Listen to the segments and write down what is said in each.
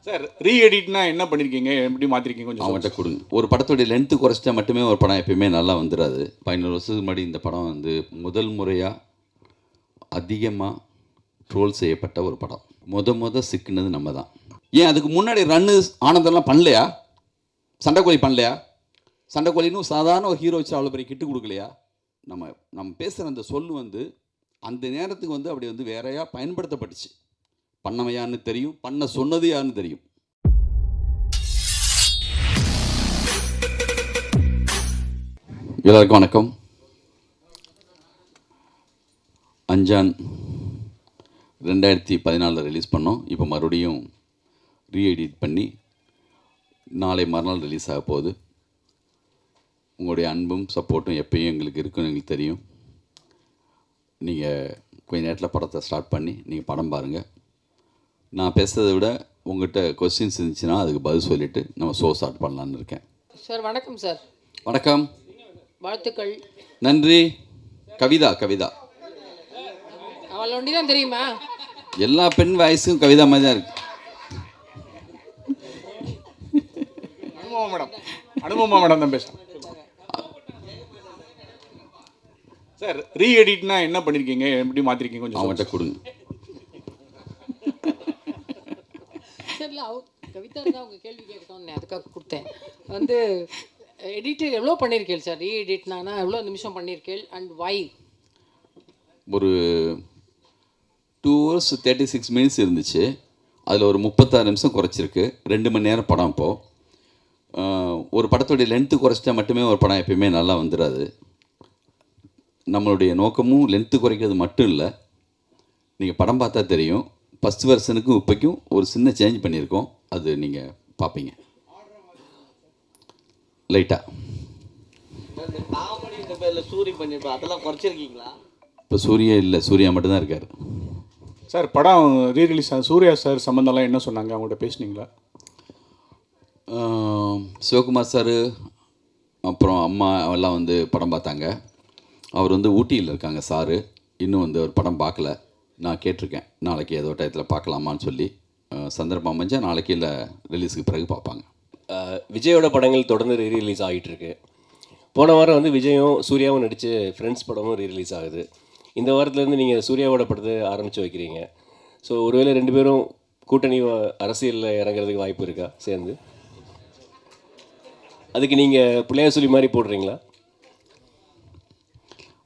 Sir ரீஎடிட்னா என்ன பண்ணியிருக்கீங்க, எப்படி மாற்றிருக்கீங்க கொஞ்சம் அவங்கள்ட்ட கொடுங்க. ஒரு படத்துடைய லென்த்து குறைச்சிட்டா மட்டுமே ஒரு படம் எப்பயுமே நல்லா வந்துடாது. 15 வருஷத்துக்கு முன்னாடி இந்த படம் வந்து முதல் முறையாக அதிகமாக ட்ரோல் செய்யப்பட்ட ஒரு படம். சிக்கினது நம்ம தான். ஏன் அதுக்கு முன்னாடி ரன்னு ஆனந்தெல்லாம் பண்ணலையா? சண்டைக்கோழி பண்ணலையா? சண்டைக்கோழின்னு சாதாரண ஒரு ஹீரோ வச்சு அவ்வளோ பெரிய கிட்டு கொடுக்கலையா? நம்ம பேசுகிற அந்த சொல் வந்து அந்த நேரத்துக்கு வந்து அப்படி வந்து வேறையா பயன்படுத்தப்பட்டுச்சு. பண்ணவன் யாருன்னு தெரியும், பண்ண சொன்னது யாருன்னு தெரியும். எல்லாருக்கும் வணக்கம். அஞ்சான் 2014 ரிலீஸ் பண்ணோம். இப்போ மறுபடியும் ரீஎடிட் பண்ணி நாளை மறுநாள் ரிலீஸ் ஆக போகுது. உங்களுடைய அன்பும் சப்போர்ட்டும் எப்பயும் எங்களுக்கு இருக்குன்னு எங்களுக்கு தெரியும். நீங்கள் கொஞ்ச நேரத்தில் படத்தை ஸ்டார்ட் பண்ணி நீங்கள் படம் பாருங்கள். நான் பேசுகிறத விட உங்கள்கிட்ட கொஸ்டின்ஸ் இருந்துச்சுன்னா அதுக்கு பதில் சொல்லிவிட்டு நம்ம ஷோ ஸ்டார்ட் பண்ணலான்னு இருக்கேன். சார் வணக்கம். சார் வணக்கம், வாழ்த்துக்கள். நன்றி. கவிதா அவளை ஒண்டி தான் தெரியுமா? எல்லா பெண் வாய்ஸும் கவிதா மாதிரி தான் இருக்கு. அனுபவமா மேடம் தான் பேசுகிறேன். சார் ரீஎடிட்னா என்ன பண்ணியிருக்கீங்க, எப்படி மாற்றிருக்கீங்க கொஞ்சம் அவங்கள்ட்ட கொடுங்க. சரில கவிதா தான் அவங்க கேள்வி கேட்கணும்னு அதுக்காக கொடுத்தேன். வந்து எடிட்டு எவ்வளோ பண்ணியிருக்கேன் சார்? ரீஎடிட்னா எவ்வளோ நிமிஷம் பண்ணியிருக்கேன் அண்ட் வை? ஒரு 2 hours 36 minutes இருந்துச்சு. அதில் ஒரு 36 நிமிஷம் குறைச்சிருக்கு. 2 மணி நேரம் படம். இப்போது ஒரு படத்துடைய லென்த்து குறைச்சிட்டா மட்டுமே ஒரு படம் எப்பயுமே நல்லா வந்துடாது. நம்மளுடைய நோக்கமும் லென்த்து குறைக்கிறது மட்டும் இல்லை. நீங்கள் படம் பார்த்தா தெரியும், ஃபஸ்ட் வெர்ஷனுக்கும் இப்போக்கும் ஒரு சின்ன சேஞ்ச் பண்ணியிருக்கோம். அது நீங்கள் பார்ப்பீங்க லைட்டாக. இப்போ சூர்யா இல்லை, சூர்யா மட்டும்தான் இருக்கார். சார் படம் ரீரிலீஸ் சூர்யா சார் சம்மந்தம்லாம் என்ன சொன்னாங்க, அவங்கள்ட்ட பேசுனீங்களா? சிவகுமார் சார் அப்புறம் அம்மா எல்லாம் வந்து படம் பார்த்தாங்க. அவர் வந்து ஊட்டியில் இருக்காங்க சாரு. இன்னும் வந்து ஒரு படம் பார்க்கல. நான் கேட்டிருக்கேன் நாளைக்கு ஏதோ டயத்தில் பார்க்கலாமான்னு சொல்லி. சந்தர்ப்பம் அமைஞ்சால் நாளைக்கு இல்லை ரிலீஸுக்கு பிறகு பார்ப்பாங்க. விஜயோட படங்கள் தொடர்ந்து ரீரிலீஸ் ஆகிட்டு இருக்கு. போன வாரம் வந்து விஜயும் சூர்யாவும் நடித்து ஃப்ரெண்ட்ஸ் படமும் ரீரிலீஸ் ஆகுது. இந்த வாரத்துலேருந்து நீங்கள் சூர்யாவோட படத்தை ஆரம்பித்து வைக்கிறீங்க. ஸோ ஒருவேளை 2 பேரும் கூட்டணி அரசியலில் இறங்குறதுக்கு வாய்ப்பு இருக்கா சேர்ந்து? அதுக்கு நீங்கள் பிள்ளையா சொல்லி மாதிரி போடுறீங்களா?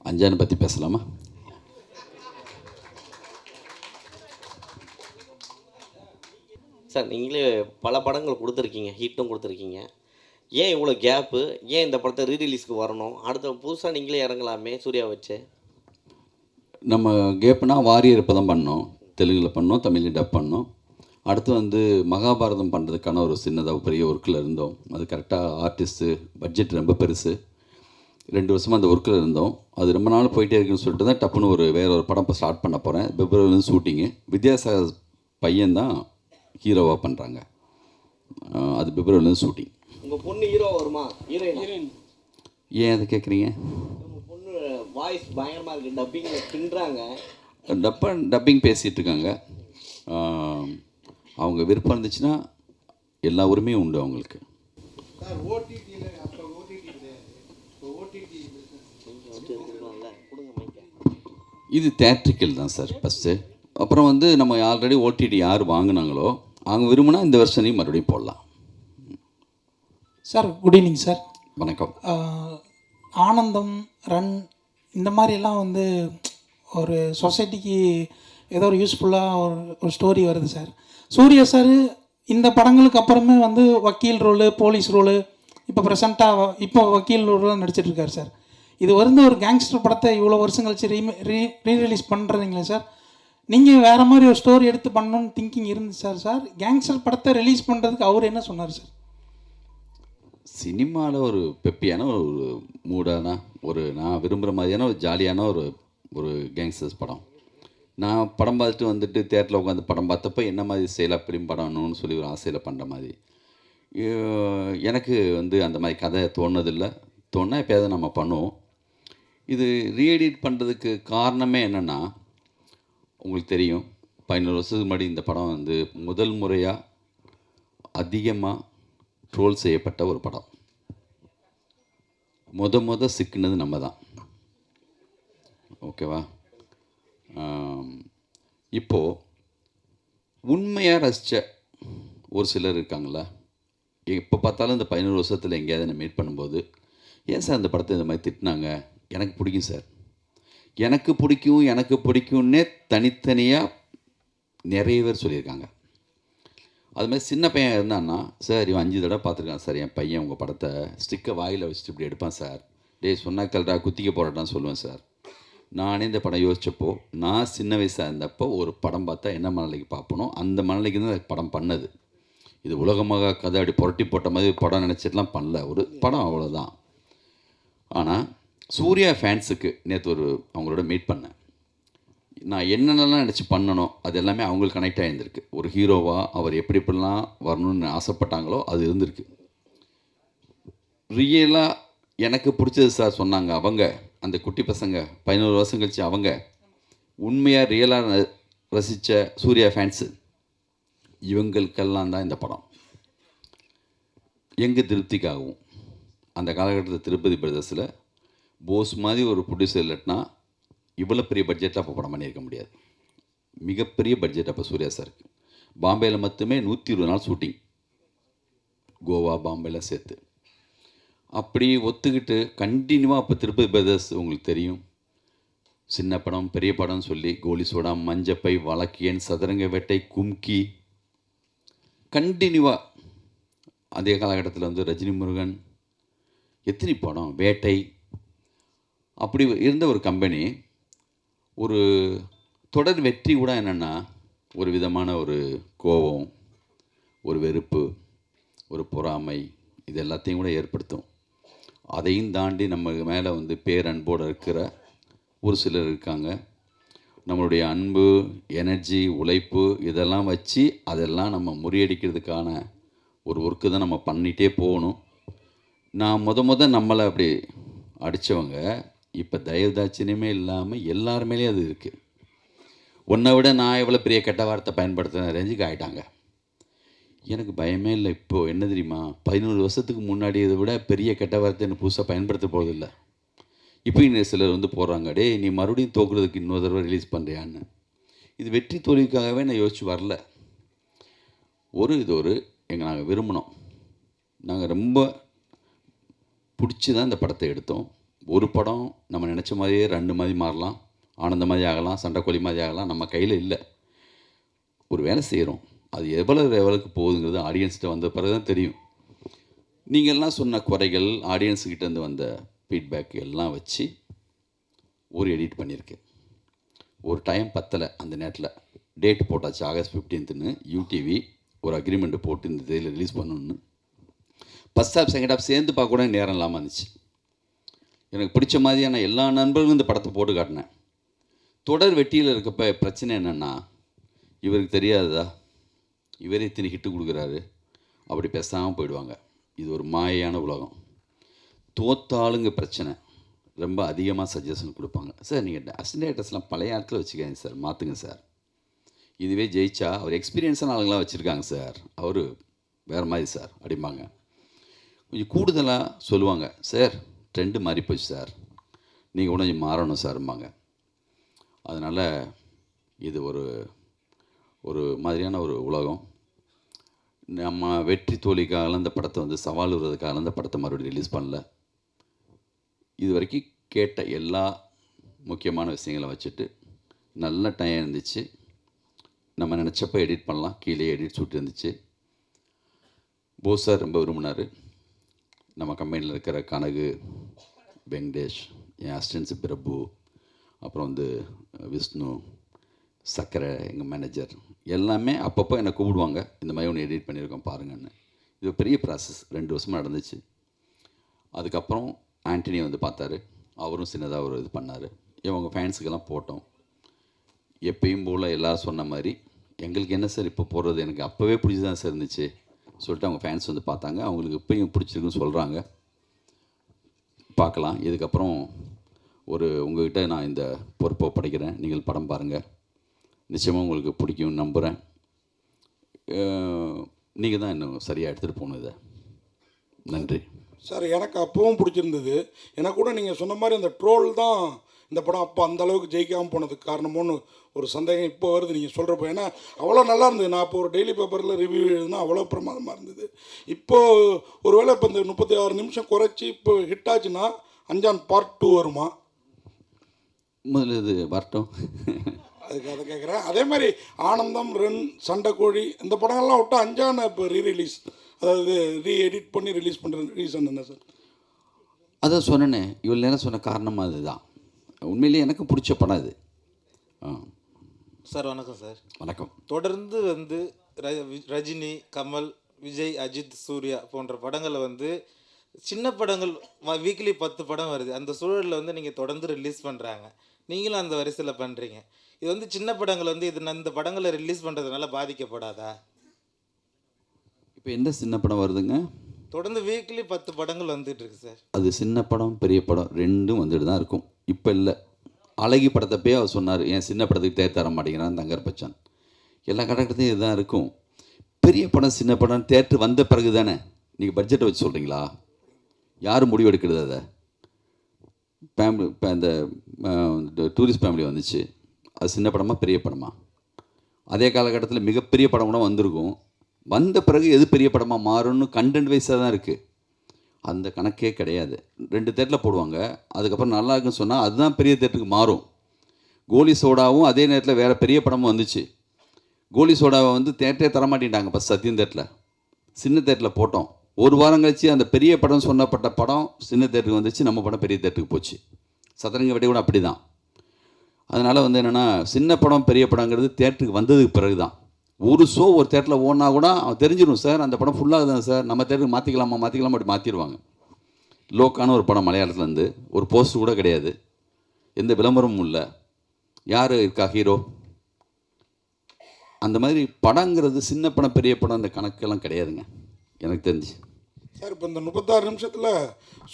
அஞ்சானை பற்றி பேசலாமா? சார் நீங்களே பல படங்கள் கொடுத்துருக்கீங்க, ஹிட்டும் கொடுத்துருக்கீங்க. ஏன் இவ்வளோ கேப்பு? ஏன் இந்த படத்தை ரீரிலீஸ்க்கு வரணும்? அடுத்த புதுசாக நீங்களே இறங்கலாமே சூர்யா வச்சு. நம்ம கேப்புனா வாரியர் இப்போ தான் பண்ணோம். தெலுங்கில் பண்ணோம், தமிழில் டப் பண்ணோம். அடுத்து வந்து மகாபாரதம் பண்ணுறதுக்கான ஒரு சின்னதாக பெரிய ஒர்க்கில் இருந்தோம். அது கரெக்டாக ஆர்டிஸ்ட்டு பட்ஜெட் ரொம்ப பெருசு. 2 வருஷமாக அந்த ஒர்க்கில் இருந்தோம். அது ரொம்ப நாள் போயிட்டே இருக்குன்னு சொல்லிட்டு தான் டப்புன்னு வேறு ஒரு படம் இப்போ ஸ்டார்ட் பண்ண போகிறேன். பிப்ரவரிலேருந்து ஷூட்டிங்கு. வித்யாசாகர் பையன் தான் ஹீரோவாக பண்ணுறாங்க. அது பிப்ரவரிலேருந்து ஷூட்டிங். உங்கள் பொண்ணு ஹீரோ வருமா? ஹீரோயின் ஏன் அதை கேட்குறீங்க? உங்கள் பொண்ணு வாய்ஸ் பயங்கரமாக இருக்குது, டப்பிங் பின்னுறாங்க. டப்பிங் பேசிகிட்டு இருக்காங்க. அவங்க விருப்பம் இருந்துச்சுன்னா எல்லா உரிமையும் உண்டு அவங்களுக்கு. இது தேட்ரிக்கல் தான் சார் ஃபஸ்ட்டு. அப்புறம் வந்து நம்ம ஆல்ரெடி ஓடிடி யார் வாங்கினாங்களோ அவங்க விரும்பினா இந்த வருஷனையும் மறுபடியும் போடலாம். Sir good evening sir. வணக்கம். ஆனந்தம், ரன் இந்த மாதிரிலாம் வந்து ஒரு சொசைட்டிக்கு ஏதோ ஒரு யூஸ்ஃபுல்லாக ஒரு ஸ்டோரி வருது சார். சூர்யா சார் இந்த படங்களுக்கு அப்புறமே வந்து வக்கீல் ரோலு, போலீஸ் ரோலு, இப்போ ப்ரெசண்ட்டாக இப்போ வக்கீல் ரோலாம் நடிச்சிட்ருக்கார் சார். இது வந்து ஒரு கேங்ஸ்டர் படத்தை இவ்வளோ வருஷம் கழிச்சு ரீரிலீஸ் பண்ணுறீங்களே சார். நீங்கள் வேறு மாதிரி ஒரு ஸ்டோரி எடுத்து பண்ணணுன்னு திங்கிங் இருந்துச்சு சார். கேங்ஸ்டர் படத்தை ரிலீஸ் பண்ணுறதுக்கு அவர் என்ன சொன்னார் சார்? சினிமாவில் ஒரு பெப்பியான ஒரு மூடான நான் விரும்புகிற மாதிரியான ஒரு ஜாலியான ஒரு கேங்ஸ்டர்ஸ் படம். நான் படம் பார்த்துட்டு வந்துட்டு தேட்டரில் உட்காந்து படம் பார்த்தப்போ என்ன மாதிரி ஸ்டைலாக ஃபிலிம் படம்னு சொல்லி ஒரு ஆசையில் பண்ணுற மாதிரி. எனக்கு வந்து அந்த மாதிரி கதை தோணுதில்லை. தோணுனா எப்போயாவது நம்ம பண்ணுவோம். இது ரீஎடிட் பண்ணுறதுக்கு காரணமே என்னென்னா, உங்களுக்கு தெரியும் 15 வருஷத்துக்கு முன்னாடி இந்த படம் வந்து முதல் முறையாக அதிகமாக ட்ரோல் செய்யப்பட்ட ஒரு படம். சிக்கினது நம்ம தான். ஓகேவா? இப்போது உண்மையாக ரசித்த ஒரு சிலர் இருக்காங்களா? எப்போ பார்த்தாலும் இந்த 11 வருஷத்தில் எங்கேயாவது என்னை மீட் பண்ணும்போது, ஏன் சார் இந்த படத்தை இந்த மாதிரி திட்டினாங்க, எனக்கு பிடிக்கும் சார், எனக்கு பிடிக்கும்னே தனித்தனியாக நிறைய பேர் சொல்லியிருக்காங்க. அதுமாதிரி சின்ன பையன் இருந்தான்னா, சார் இவன் 5 தடவை பார்த்துருக்கான் சார், என் பையன் உங்கள் படத்தை ஸ்டிக்கை வாயில் வச்சுட்டு இப்படி எடுப்பான் சார், டேய் சொன்னா கல்டா குத்திக்க போராட்டான்னு சொல்லுவேன் சார். நானே இந்த படம் யோசித்தப்போ, நான் சின்ன வயசாக இருந்தப்போ ஒரு படம் பார்த்தா என்ன மனநிலைக்கு பார்ப்பனோ அந்த மனநிலைக்கு தான் படம் பண்ணது. இது உலகமாக கதை அப்படி புரட்டி போட்ட மாதிரி படம் நினச்சிட்டுலாம் பண்ணல, ஒரு படம் அவ்வளோதான். ஆனால் சூர்யா ஃபேன்ஸுக்கு நேற்று அவங்களோட மீட் பண்ணேன். நான் என்னென்னலாம் நினச்சி பண்ணணும் அது எல்லாமே அவங்களுக்கு கனெக்ட் ஆகியிருந்திருக்கு. ஒரு ஹீரோவாக அவர் எப்படிலாம் வரணும்னு ஆசைப்பட்டாங்களோ அது இருந்திருக்கு. ரியலாக எனக்கு பிடிச்சது சார் சொன்னாங்க அவங்க, அந்த குட்டி பசங்க 11 வருஷம் கழிச்சு அவங்க உண்மையாக ரியலாக ரசித்த சூர்யா ஃபேன்ஸு இவங்களுக்கெல்லாம் தான் இந்த படம். எங்கள் திருப்திக்காகவும் அந்த காலகட்டத்தில் திருப்பதி பிரதர்ஸில் போஸ் மாதிரி ஒரு ப்ரொடியூசர் இல்லைன்னா இவ்வளோ பெரிய பட்ஜெட்டில் அப்போ படம் பண்ணியிருக்க முடியாது. மிகப்பெரிய பட்ஜெட் அப்போ சூர்யா சாருக்கு. பாம்பேயில் மட்டுமே 120 நாள் ஷூட்டிங், கோவா பாம்பேலாம் சேர்த்து. அப்படி ஒத்துக்கிட்டு கண்டினியூவாக அப்போ திருப்பதி பிரதர்ஸ் உங்களுக்கு தெரியும், சின்ன படம் பெரிய படம்னு சொல்லி கோலி சோடா, மஞ்சப்பை, வழக்கியன், சதுரங்க வேட்டை, கும்கி, கண்டினியூவாக அதே காலகட்டத்தில் ரஜினி முருகன், எத்தனை படம், வேட்டை, அப்படி இருந்த ஒரு கம்பெனி ஒரு தொடர் வெற்றி கூட என்னென்னா ஒரு விதமான ஒரு கோபம், ஒரு வெறுப்பு, ஒரு பொறாமை, இது எல்லாத்தையும் கூட ஏற்படுத்தும். அதையும் தாண்டி நம்ம மேலே பேரன்போடு இருக்கிற ஒரு சிலர் இருக்காங்க. நம்மளுடைய அன்பு, எனர்ஜி, உழைப்பு இதெல்லாம் வச்சு அதெல்லாம் நம்ம முறியடிக்கிறதுக்கான ஒரு ஒர்க்கு தான் நம்ம பண்ணிகிட்டே போகணும். நான் நம்மளை அப்படி அடித்தவங்க இப்போ தயவுதாட்சியமே இல்லாமல் எல்லாருமேலே அது இருக்குது. உன்னை விட நான் எவ்வளோ பெரிய கெட்ட வார்த்தை பயன்படுத்துகிற ரேஞ்சுக்கு ஆகிட்டாங்க. எனக்கு பயமே இல்லை. இப்போது என்ன தெரியுமா, 11 வருஷத்துக்கு முன்னாடி இதை விட பெரிய கெட்ட வார்த்தை எனக்கு புதுசாக பயன்படுத்த போவதில்லை. இப்போ இன்னும் சிலர் போடுறாங்க, டே நீ மறுபடியும் தோக்குறதுக்கு இன்னொரு தடவை ரிலீஸ் பண்ணுறியான்னு. இது வெற்றி தோல்விக்காகவே நான் யோசிச்சு வரல. இது நாங்கள் விரும்பினோம், நாங்கள் ரொம்ப பிடிச்சி தான் இந்த படத்தை எடுத்தோம். ஒரு படம் நம்ம நினச்ச மாதிரியே 2 மாதிரி மாறலாம், ஆனந்த மாதிரி ஆகலாம், சண்டைக்கோழி மாதிரி ஆகலாம், நம்ம கையில் இல்லை. ஒரு வேலை செய்கிறோம், அது எவ்வளவு லெவலுக்கு போகுதுங்கிறது ஆடியன்ஸ்கிட்ட வந்த பிறகு தான் தெரியும். நீங்கள்லாம் சொன்ன குறைகள், ஆடியன்ஸுக்கிட்டேருந்து வந்த ஃபீட்பேக் எல்லாம் வச்சு ஒரு எடிட் பண்ணியிருக்கேன். ஒரு டைம் பத்தலை, அந்த நேரத்தில் டேட் போட்டாச்சு ஆகஸ்ட் 15ன்னு யூடிவி ஒரு அக்ரிமெண்ட்டு போட்டு இந்த தேதியில் ரிலீஸ் பண்ணணுன்னு. ஃபஸ்ட் ஹாஃப் செகண்ட் ஹாஃப் சேர்ந்து பார்க்க கூட நேரம் இல்லாமல் இருந்துச்சு. எனக்கு பிடிச்ச மாதிரியான எல்லா நண்பர்களும் இந்த படத்தை போட்டு காட்டினேன். தொடர் வெட்டியில் இருக்கப்போ பிரச்சனை என்னென்னா, இவருக்கு தெரியாததா, இவரே இத்தனை ஹிட்டு கொடுக்குறாரு, அப்படி பேசாமல் போயிடுவாங்க. இது ஒரு மாயான உலகம். தோத்தாளுங்க பிரச்சனை ரொம்ப அதிகமாக சஜஷன் கொடுப்பாங்க. சார் நீங்கள் அசிஸ்டன்ட் டைரக்டர்ஸ்லாம் பழைய ஆட்களை வச்சுக்காங்க சார், மாற்றுங்க சார். இதுவே ஜெயிச்சா அவர் எக்ஸ்பீரியன்ஸான ஆளுங்களாம் வச்சுருக்காங்க சார், அவர் வேறு மாதிரி சார் அப்படிம்பாங்க. கொஞ்சம் கூடுதலாக சொல்லுவாங்க, சார் ட்ரெண்டு மாறி போச்சு சார், நீங்கள் கூட கொஞ்சம் மாறணும் சார்ம்பாங்க. அதனால் இது ஒரு மாதிரியான ஒரு உலகம். நம்ம வெற்றி தோல்விக்காக இந்த படத்தை சவால் விடுறதுக்காக இந்த படத்தை மறுபடியும் ரிலீஸ் பண்ணல. இது வரைக்கும் கேட்ட எல்லா முக்கியமான விஷயங்களை வச்சுட்டு நல்ல டைம் இருந்துச்சு. நம்ம நினச்சப்போ எடிட் பண்ணலாம், கீழே எடிட் ஷூட் இருந்துச்சு. போஸ் சார் ரொம்ப விரும்பினார். நம்ம கம்பெனியில் இருக்கிற கனகு, வெங்கடேஷ், என் அசிஸ்டன்ஸு பிரபு, அப்புறம் விஷ்ணு, சக்கரை எங்கள் மேனேஜர் எல்லாமே அப்பப்போ என்னை கூப்பிடுவாங்க, இந்த மாதிரி ஒன்று எடிட் பண்ணியிருக்கோம் பாருங்கன்னு. இது பெரிய ப்ராசஸ், 2 வருஷமாக நடந்துச்சு. அதுக்கப்புறம் ஆண்டனி பார்த்தாரு, அவரும் சின்னதாக ஒரு இது பண்ணார். இவங்க ஃபேன்ஸுக்கெல்லாம் போட்டோம். எப்பயும் போல் எல்லோரும் சொன்ன மாதிரி எங்களுக்கு என்ன சார் இப்போ போடுறது, எனக்கு அப்போவே பிடிச்சி தான் சார் இருந்துச்சு சொல்லிட்டு அவங்க ஃபேன்ஸ் பார்த்தாங்க. அவங்களுக்கு இப்போயும் பிடிச்சிருக்குன்னு சொல்கிறாங்க. பார்க்கலாம். இதுக்கப்புறம் உங்கள்கிட்ட நான் இந்த பொறுப்பை படைக்கிறேன். நீங்கள் படம் பாருங்கள், நிச்சயமாக உங்களுக்கு பிடிக்கும்னு நம்புகிறேன். நீங்கள் தான் இன்னும் சரியாக எடுத்துகிட்டு போகணும் இதை. நன்றி சார். எனக்கு அப்பவும் பிடிச்சிருந்தது. எனக்கு கூட நீங்கள் சொன்ன மாதிரி அந்த ட்ரோல் தான் இந்த படம் அப்போ அந்த அளவுக்கு ஜெயிக்காமல் போனதுக்கு காரணமோன்னு ஒரு சந்தேகம் இப்போ வருது நீங்கள் சொல்கிறப்போ. ஏன்னா அவ்வளோ நல்லா இருந்தது. நான் இப்போ ஒரு டெய்லி பேப்பரில் ரிவ்யூ எழுதுனா அவ்வளோ பிரமாதமாக இருந்தது. இப்போது ஒருவேளை இப்போ இந்த 36 நிமிஷம் குறைச்சி இப்போ ஹிட் ஆச்சுன்னா அஞ்சான் பார்ட் 2 வருமா? முதல்ல இது வரட்டும். அதுக்கு அதை கேட்குறேன். அதே மாதிரி ஆனந்தம், ரன், சண்டைக்கோழி இந்த படங்கள்லாம் விட்டு அஞ்சான இப்போ ரீரிலீஸ், அதாவது எடிட் பண்ணி ரிலீஸ் பண்ணுற ரீசன் என்ன சார்? அதான் சொன்னேனே, இவ்வளோ நேரம் சொன்ன காரணமாக அதுதான். உண்மையிலேயே எனக்கு பிடிச்ச படம் இது. சார் வணக்கம் சார். வணக்கம். தொடர்ந்து வந்து ரஜினி, கமல், விஜய், அஜித், சூர்யா போன்ற படங்களை வந்து சின்ன படங்கள் வீக்லி 10 படம் வருது. அந்த சூழலில் வந்து நீங்கள் தொடர்ந்து ரிலீஸ் பண்ணுறாங்க, நீங்களும் அந்த வரிசையில் பண்ணுறீங்க. இது வந்து சின்ன படங்கள் வந்து இந்த படங்களை ரிலீஸ் பண்ணுறதுனால பாதிக்கப்படாதா? இப்போ எந்த சின்ன படம் வருதுங்க? தொடர்ந்து வீக்லி 10 படங்கள் வந்துட்டு இருக்கு சார். அது சின்ன படம் பெரிய படம் ரெண்டும் வந்துட்டு தான் இருக்கும். இப்போ இல்லை, அழகி படத்தப்பே அவர் சொன்னார், என் சின்ன படத்துக்கு தேர் தர மாட்டேங்கிறான் தங்கர் பச்சான். எல்லா கட்டத்தையும் இதுதான் இருக்கும். பெரிய படம் சின்ன படம் தேட்டர் வந்த பிறகு தானே. நீங்கள் பட்ஜெட்டை வச்சு சொல்கிறீங்களா? யார் முடிவு எடுக்கிறது? அதை ஃபேமிலி இப்போ இந்த டூரிஸ்ட் ஃபேமிலி வந்துச்சு, அது சின்ன படமா பெரிய படமா? அதே காலகட்டத்தில் மிகப்பெரிய படம் கூட வந்திருக்கும். வந்த பிறகு எது பெரிய படமாக மாறும்னு கண்டென்ட் வைஸாக தான் இருக்குது. அந்த கணக்கே கிடையாது. 2 தேட்டரில் போடுவாங்க, அதுக்கப்புறம் நல்லா இருக்குன்னு சொன்னால் அதுதான் பெரிய தேட்டருக்கு மாறும். கோலி சோடாவும் அதே நேரத்தில் வேறு பெரிய படமும் வந்துச்சு. கோலி சோடாவை வந்து தேட்டரே தரமாட்டேன்ட்டாங்க. இப்போ சத்யம் தேட்டரில் சின்ன தேட்டரில் போட்டோம். ஒரு வாரம் கழிச்சு அந்த பெரிய படம் சொன்னப்பட்ட படம் சின்ன தேட்டருக்கு வந்துச்சு, நம்ம படம் பெரிய தேட்டருக்கு போச்சு. சதுரங்க வெடி கூட அப்படி தான். அதனால் வந்து என்னென்னா, சின்ன படம் பெரிய படங்கிறது தேட்டருக்கு வந்ததுக்கு பிறகு தான். ஒரு ஷோ ஒரு தேட்டரில் ஓடினா கூட அவன் தெரிஞ்சிடும், சார் அந்த படம் ஃபுல்லாக தான் சார், நம்ம தேட்டருக்கு மாற்றிக்கலாமா அப்படி மாற்றிடுவாங்க. லோக்கான ஒரு படம் மலையாளத்துலேருந்து, ஒரு போஸ்ட் கூட கிடையாது, எந்த விளம்பரமும் இல்லை, யார் இருக்கா ஹீரோ, அந்த மாதிரி படங்கிறது சின்ன படம் பெரிய படம் அந்த கணக்கெல்லாம் கிடையாதுங்க எனக்கு தெரிஞ்சு. சார் இப்போ இந்த 36 நிமிஷத்தில்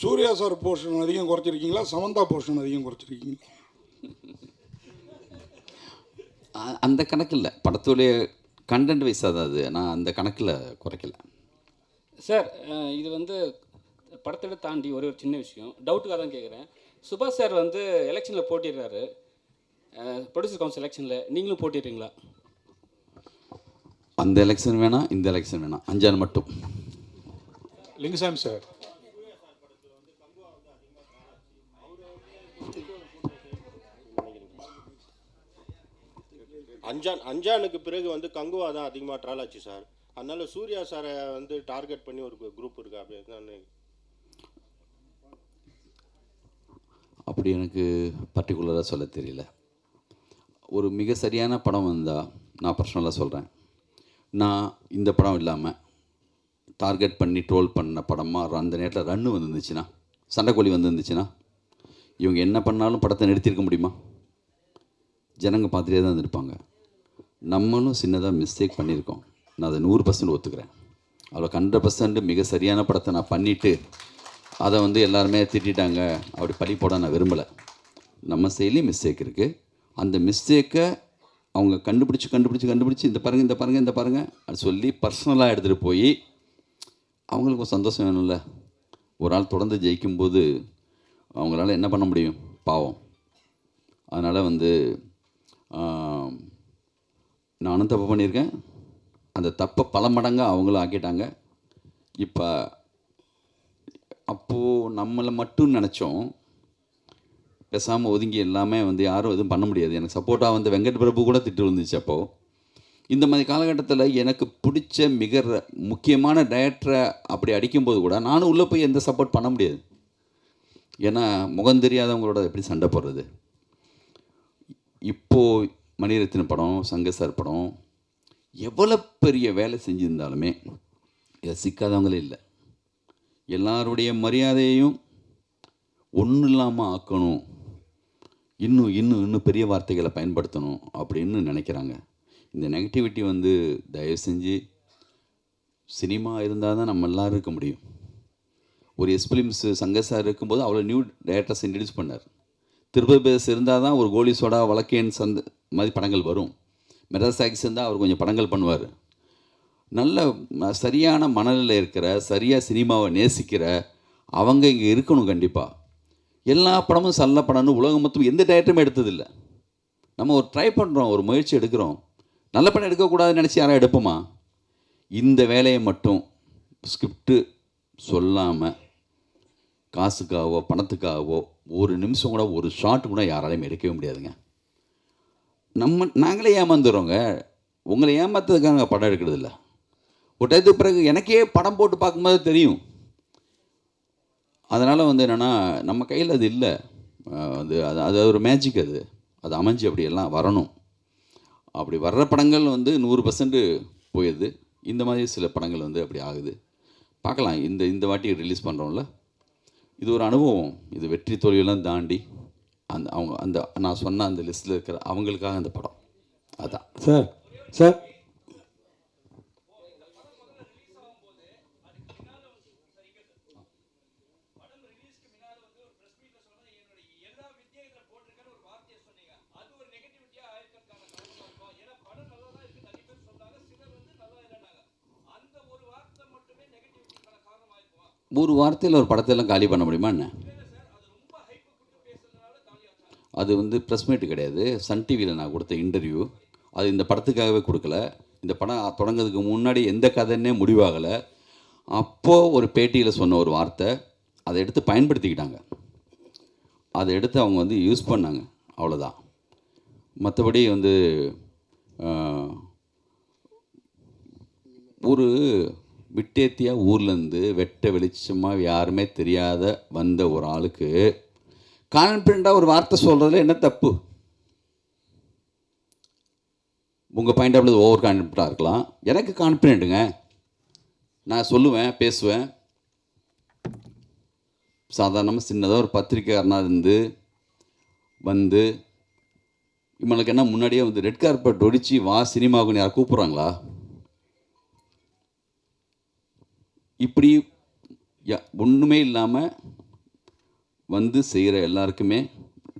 சூர்யா சார் போர்ஷன் அதிகம் குறைச்சிருக்கீங்களா, சமந்தா போர்ஷன் அதிகம் குறைச்சிருக்கீங்களா? அந்த கணக்கில் படத்துடைய கண்டென்ட் வைஸாக தான் அது. நான் அந்த கணக்கில் குறைக்கல சார். இது வந்து படத்தை தாண்டி ஒரு சின்ன விஷயம் டவுட்டுக்காக தான் கேட்குறேன். சுபாஷ் சார் வந்து எலெக்ஷனில் போட்டிடுறாரு, ப்ரொடியூசர் கவுன்சில் எலெக்ஷனில் நீங்களும் போட்டிடுறீங்களா? அந்த எலெக்ஷன் வேணாம், இந்த எலெக்ஷன் வேணாம், அஞ்சான் மட்டும். லிங்குசாமி சார், அஞ்சானுக்கு பிறகு வந்து கங்குவா தான் அதிகமாக ட்ரால் ஆச்சு சார். அதனால சூர்யா சாரை வந்து டார்கெட் பண்ணி ஒரு குரூப் இருக்கா அப்படின்னு அப்படி எனக்கு பர்டிகுலராக சொல்ல தெரியல. ஒரு மிக சரியான படம் வந்தால் நான் பர்சனலாக சொல்கிறேன், நான் இந்த படம் இல்லாமல் டார்கெட் பண்ணி ட்ரோல் பண்ண படமாக அந்த நேரத்தில் ரன்னு வந்துருந்துச்சுன்னா, சண்டைக்கோழி வந்துருந்துச்சுன்னா, இவங்க என்ன பண்ணாலும் படத்தை நிறுத்தியிருக்க முடியுமா? ஜனங்க பார்த்துட்டே தான் இருந்திருப்பாங்க. நம்மளும் சின்னதாக மிஸ்டேக் பண்ணியிருக்கோம், நான் அதை 100% ஒத்துக்கிறேன். அவ்வளோ 100% மிக சரியான படத்தை நான் பண்ணிவிட்டு அதை வந்து எல்லாருமே திட்டாங்க அப்படி பழி போட நான் விரும்பலை. நம்ம செயலையும் மிஸ்டேக் இருக்குது. அந்த மிஸ்டேக்கை அவங்க கண்டுபிடிச்சி இந்த பாருங்கள் அது சொல்லி பர்சனலாக எடுத்துகிட்டு போய் அவங்களுக்கு ஒரு சந்தோஷம் வேணும்ல. ஒரு ஆள் தொடர்ந்து ஜெயிக்கும்போது அவங்களால என்ன பண்ண முடியும், பாவம். அதனால் வந்து நானும் தப்பு பண்ணியிருக்கேன், அந்த தப்பை பல மடங்காக அவங்களும் ஆக்கிட்டாங்க. இப்போ அப்போது நம்மளை மட்டும் நினச்சோம், பேசாமல் ஒதுங்கி எல்லாமே வந்து யாரும் எதுவும் பண்ண முடியாது. எனக்கு சப்போர்ட்டாக வந்து வெங்கட் பிரபு கூட திட்டு வந்துச்சு. அப்போது இந்த மாதிரி காலகட்டத்தில் எனக்கு பிடிச்ச மிக முக்கியமான டைரக்டரை அப்படி அடிக்கும்போது கூட நானும் உள்ளே போய் எந்த சப்போர்ட் பண்ண முடியாது. ஏன்னா முகம் தெரியாதவங்களோட எப்படி சண்டை போடுறது. இப்போது மணிரத்னம் படம், சங்கர் சார் படம் எவ்வளோ பெரிய வேலை செஞ்சுருந்தாலுமே இதை சிக்காதவங்களே இல்லை. எல்லாருடைய மரியாதையையும் ஒன்றும் இல்லாமல் ஆக்கணும், இன்னும் பெரிய வார்த்தைகளை பயன்படுத்தணும் அப்படின்னு நினைக்கிறாங்க. இந்த நெகட்டிவிட்டி வந்து தயவு செஞ்சு சினிமா இருந்தால் தான் நம்ம எல்லோரும் இருக்க முடியும். ஒரு எஸ்பிலிம்ஸ் சங்கர் சார் இருக்கும்போது அவ்வளோ நியூ டைரக்டர்ஸ் இன்ட்ரடியூஸ் பண்ணார். திருப்பதி பேஸ் இருந்தால் தான் ஒரு கோலி சோடா, வழக்கேன் மாதிரி படங்கள் வரும். மெட்ராஸ் ஆக்ஸ் இருந்தால் அவர் கொஞ்சம் படங்கள் பண்ணுவார். சரியான மனநிலையில் இருக்கிற, சரியாக சினிமாவை நேசிக்கிற அவங்க இங்கே இருக்கணும் கண்டிப்பாக. எல்லா படமும் நல்ல படம்னு உலகம் மொத்தம் எந்த டைரக்டருமே எடுத்ததில்லை. நம்ம ஒரு ட்ரை பண்ணுறோம், ஒரு முயற்சி எடுக்கிறோம். நல்ல படம் எடுக்கக்கூடாதுன்னு நினச்சி யாரும் எடுப்போமா? இந்த வேலையை மட்டும் ஸ்கிரிப்டு சொல்லாமல் காசுக்காகவோ பணத்துக்காகவோ ஒரு நிமிஷம் கூட ஒரு ஷாட் கூட யாராலையும் எடுக்கவே முடியாதுங்க. நாங்களே ஏமாந்துடுறோங்க. உங்களை ஏமாத்துறதுக்காக படம் எடுக்கிறது இல்லை. ஒரு டயத்துக்கு பிறகு எனக்கே படம் போட்டு பார்க்கும்போது தெரியும். அதனால் என்னென்னா நம்ம கையில் அது இல்லை. அது ஒரு மேஜிக். அது அமைஞ்சு அப்படியெல்லாம் வரணும். அப்படி வர்ற படங்கள் 100% போயிடுது. இந்த மாதிரி சில படங்கள் அப்படி ஆகுது. பார்க்கலாம். இந்த வாட்டி ரிலீஸ் பண்ணுறோம்ல, இது ஒரு அனுபவம். இது வெற்றி தோல்வியெல்லாம் தாண்டி அந்த நான் சொன்ன அந்த லிஸ்ட்டில் இருக்கிற அவங்களுக்காக அந்த படம் அதான். சார் ஒரு வார்த்தையில் ஒரு படத்தையெல்லாம் காலி பண்ண முடியுமா என்ன? அது ப்ரெஸ் மீட்டு கிடையாது. சன் டிவியில் நான் கொடுத்த இன்டர்வியூ. அது இந்த படத்துக்காகவே கொடுக்கல. இந்த படம் தொடங்கிறதுக்கு முன்னாடி எந்த கதைன்னே முடிவாகலை. அப்போது ஒரு பேட்டியில் சொன்ன ஒரு வார்த்தை, அதை எடுத்து பயன்படுத்திக்கிட்டாங்க. அதை எடுத்து அவங்க யூஸ் பண்ணாங்க, அவ்வளோதான். மற்றபடி ஒரு விட்டேத்தியாக ஊர்லேருந்து வெட்ட வெளிச்சமாக யாருமே தெரியாத வந்த ஒரு ஆளுக்கு கான்ஃபிடண்ட்டாக ஒரு வார்த்தை சொல்கிறதுல என்ன தப்பு? உங்கள் பாயிண்ட் ஆஃப் ஓவர் கான்ஃபிடண்ட்டாக இருக்கலாம். எனக்கு கான்ஃபிடென்ட்டுங்க. நான் சொல்லுவேன், பேசுவேன். சாதாரணமாக சின்னதாக ஒரு பத்திரிக்கைக்காரனாக இருந்து இவங்களுக்கு என்ன முன்னாடியே ரெட் கார்பெட் ஒடிச்சு வா சினிமாவுக்குன்னு யார் கூப்பிட்றாங்களா? இப்படி ஒன்றுமே இல்லாமல் செய்கிற எல்லாருக்குமே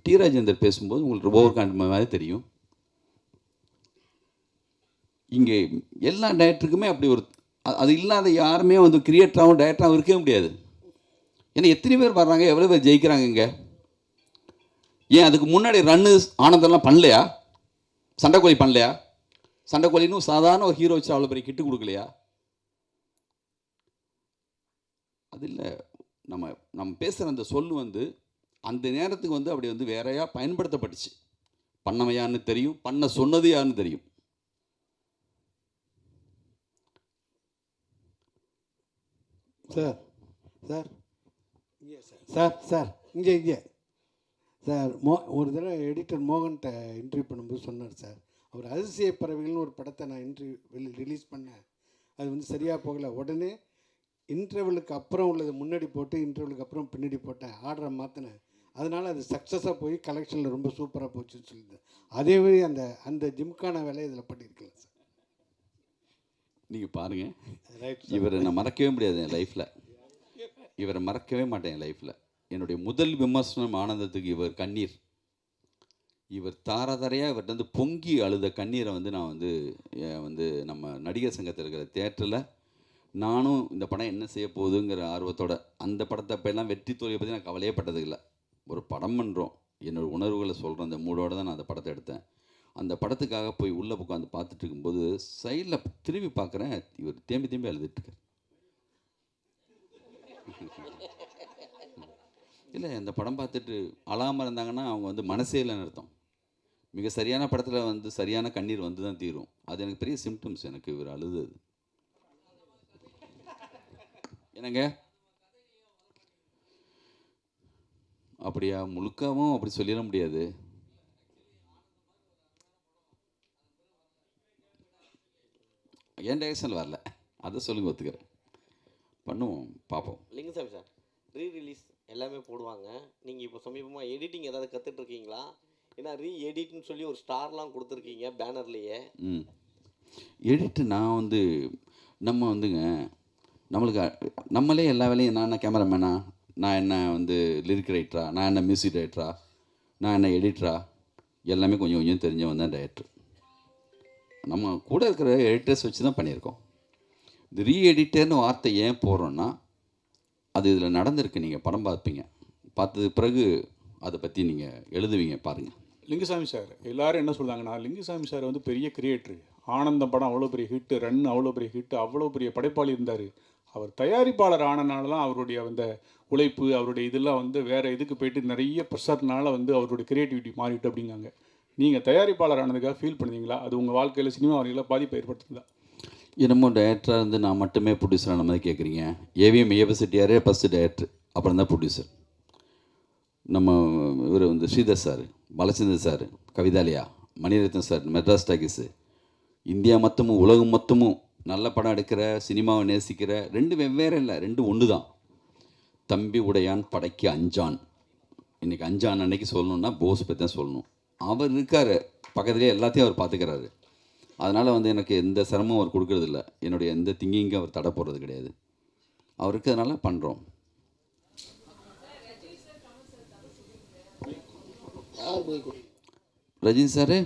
டி ராஜேந்தர் பேசும்போது உங்களுக்கு ஓவர் கான்ஃபிடன்ட் மாதிரி தெரியும். இங்கே எல்லா டைரக்டருக்குமே அப்படி ஒரு அது இல்லாத யாருமே கிரியேட்டராகவும் டைரக்டராகவும் இருக்கவே முடியாது. ஏன்னா எத்தனை பேர் வர்றாங்க, எவ்வளோ பேர் ஜெயிக்கிறாங்க இங்கே? ஏன் அதுக்கு முன்னாடி ரன்னு ஆனந்தெல்லாம் பண்ணலையா? சண்டைக்கோழி பண்ணலையா? சண்டைக்கோழின்னு சாதாரண ஒரு ஹீரோ வச்சு அவ்வளோ பெரிய கிட்டு கொடுக்கலையா? அது இல்லை. நம்ம பேசுகிற அந்த சொல் அந்த நேரத்துக்கு அப்படி வேறையா பயன்படுத்தப்பட்டுச்சு. பண்ணவன் யாருன்னு தெரியும், பண்ண சொன்னது யாருன்னு தெரியும். சார் சார் இங்கே சார் இங்கே சார் ஒரு தடவை எடிட்டர் மோகன்கிட்ட இன்டர்வியூ பண்ணும்போது சொன்னார் சார், அவர் அதிசய பறவைகள்னு ஒரு படத்தை நான் ரிலீஸ் பண்ணேன். அது சரியாக போகலை. உடனே இன்டர்வலுக்கு அப்புறம் உள்ளது முன்னாடி போட்டு இன்டர்வலுக்கு அப்புறம் பின்னாடி போட்டேன், ஆர்டரை மாற்றினேன். அதனால் அது சக்ஸஸாக போய் கலெக்ஷனில் ரொம்ப சூப்பராக போச்சுன்னு சொல்லியிருந்தேன். அதே மாதிரி அந்த ஜிம்கான வேலையை இதில் பண்ணியிருக்கலாம் சார். நீங்கள் பாருங்கள், இவரை நான் மறக்கவே முடியாது என் லைஃப்பில். இவரை மறக்கவே மாட்டேன் என் லைஃப்பில். என்னுடைய முதல் விமர்சனம் ஆனந்தத்துக்கு இவர் கண்ணீர். இவர் தாரதாரையாக இவர்கிட்ட பொங்கி அழுத கண்ணீரை நான் நம்ம நடிகர் சங்கத்தில் இருக்கிற தியேட்டரில் நானும் இந்த படம் என்ன செய்ய போகுதுங்கிற ஆர்வத்தோட அந்த படத்தை அப்போல்லாம் வெற்றி தோல்வியை பற்றி நான் கவலையே பட்டதில்லை. ஒரு படம் பண்ணுறோம், என்னோடய உணர்வுகளை சொல்கிறேன், அந்த மூடோடு தான் நான் அந்த படத்தை எடுத்தேன். அந்த படத்துக்காக போய் உள்ளே உட்காந்து பார்த்துட்டு இருக்கும்போது சைடில் திரும்பி பார்க்குறேன், இவர் தேம்பி அழுதுட்டுருக்கார். இல்லை, அந்த படம் பார்த்துட்டு அழாமல் இருந்தாங்கன்னா அவங்க மனசே இல்லைன்னு அர்த்தம். மிக சரியான படத்தில் சரியான கண்ணீர் தான் தீரும். அது எனக்கு பெரிய சிம்டம்ஸ். எனக்கு இவர் அழுதது என்னங்க அப்படியா? முழுக்கவும் அப்படி சொல்லிட முடியாது. என் டைரக்ஷனில் வரல, அதை சொல்லுங்க, ஒத்துக்கிறேன், பண்ணுவோம், பார்ப்போம். லிங்குசாமி சார், ரீரிலீஸ் எல்லாமே போடுவாங்க. நீங்கள் இப்போ சமீபமாக எடிட்டிங் ஏதாவது கற்றுட்ருக்கீங்களா? ஏன்னா எடிட்னு சொல்லி ஒரு ஸ்டார்லாம் கொடுத்துருக்கீங்க பேனர்லேயே. எடிட்டு நான் நம்ம நம்மளுக்கு நம்மளே எல்லா வேலையும், நான் என்ன கேமராமேனா, நான் என்ன லிரிக் ரைட்டரா, நான் என்ன மியூசிக் டைரக்டரா, நான் என்ன எடிட்டரா, எல்லாமே கொஞ்சம் கொஞ்சம் தெரிஞ்சவன் தான் டைரக்டர். நம்ம கூட இருக்கிற எடிட்டர்ஸ் வச்சு தான் பண்ணியிருக்கோம். இந்த ரீஎடிட்டர்னு வார்த்தை ஏன் போடுறோன்னா அது இதில் நடந்திருக்கு. நீங்கள் படம் பார்ப்பீங்க, பார்த்தது பிறகு அதை பற்றி நீங்கள் எழுதுவீங்க, பாருங்கள். லிங்குசாமி சார் எல்லாரும் என்ன சொல்கிறாங்கன்னா, லிங்குசாமி சார் வந்து பெரிய கிரியேட்டரு. ஆனந்தம் படம் அவ்வளோ பெரிய ஹிட்டு, ரன் அவ்வளோ பெரிய ஹிட்டு, அவ்வளோ பெரிய படைப்பாளி இருந்தார். அவர் தயாரிப்பாளர் ஆனனால தான் அவருடைய அந்த உழைப்பு, அவருடைய இதெல்லாம் வந்து வேறு இதுக்கு போயிட்டு நிறைய ப்ரெஷர்னால வந்து அவருடைய கிரியேட்டிவிட்டி மாறிட்டு அப்படிங்காங்க. நீங்கள் தயாரிப்பாளர் ஆனதுக்காக ஃபீல் பண்ணுவீங்களா? அது உங்கள் வாழ்க்கையில் சினிமா வரையில் பாதிப்பை ஏற்படுத்துதா? என்னமோ டைரக்டராக இருந்து நான் மட்டுமே ப்ரொடியூசரான மாதிரி கேட்குறீங்க. ஏவிஎம் ஏபசிட்டியாரே ஃபஸ்ட்டு டைரக்டர், அப்புறம் தான் ப்ரொடியூசர். நம்ம இவர் வந்து Sridhar sir, Balachander sir, Kavithalaya, Mani Ratnam sir, Madras talkies, India மொத்தமும் உலகம் மொத்தமும் நல்ல படம் எடுக்கிற, சினிமாவை நேசிக்கிற, ரெண்டு வெவ்வேறு இல்லை, ரெண்டு ஒன்று தான். தம்பி உடையான் படைக்கு அஞ்சான். இன்றைக்கி அஞ்சான் அன்னைக்கு சொல்லணுன்னா போஸ் பற்றி தான் சொல்லணும். அவர் இருக்கார் பக்கத்துலேயே, எல்லாத்தையும் அவர் பார்த்துக்கிறாரு. அதனால் வந்து எனக்கு எந்த சிரமம் அவர் கொடுக்கறதில்ல. என்னுடைய எந்த திங்கிங்கும் அவர் தடை போடுறது கிடையாது. அவர் இருக்கிறதுனால பண்ணுறோம். ரஜினி சார்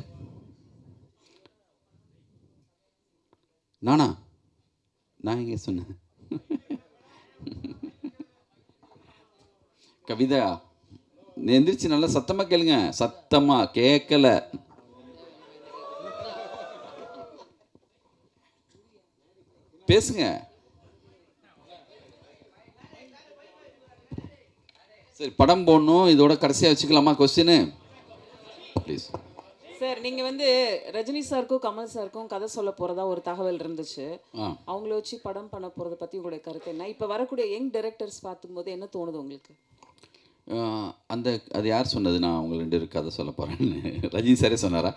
நானா? நான் எங்கே சொன்னேன்? கவிதா, நீ எந்திரிச்சு நல்லா சத்தமாக கேளுங்க. சத்தமாக கேட்கல. பேசுங்க. சரி, படம் போடணும், இதோட கடைசியாக வச்சுக்கலாமா கொஸ்டின் ப்ளீஸ்? சார், நீங்கள் வந்து ரஜினி சாருக்கும் கமல் சாருக்கும் கதை சொல்ல போகிறதா ஒரு தகவல் இருந்துச்சு. அவங்கள வச்சு படம் பண்ண போகிறத பற்றி உங்களுடைய கருத்து என்ன? இப்போ வரக்கூடிய யங் டைரக்டர்ஸ் பார்க்கும்போது என்ன தோணுது உங்களுக்கு? அது யார் சொன்னது நான் உங்களை 2 பேருக்கு கதை சொல்ல போகிறேன்னு? ரஜினி சாரே சொன்னாரா?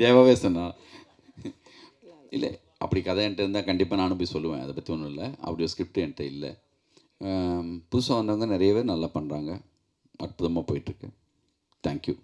தேவாவே சொன்னாரா? இல்லை, அப்படி கதை என்கிட்ட இருந்தால் கண்டிப்பாக நானும் போய் சொல்லுவேன். அதை பற்றி ஒன்றும் இல்லை. அப்படி ஒரு ஸ்கிரிப்ட் என்கிட்ட இல்லை. புதுசாக வந்தவங்க நிறைய பேர் நல்லா பண்ணுறாங்க. அற்புதமாக போயிட்டுருக்கு. தேங்க்யூ.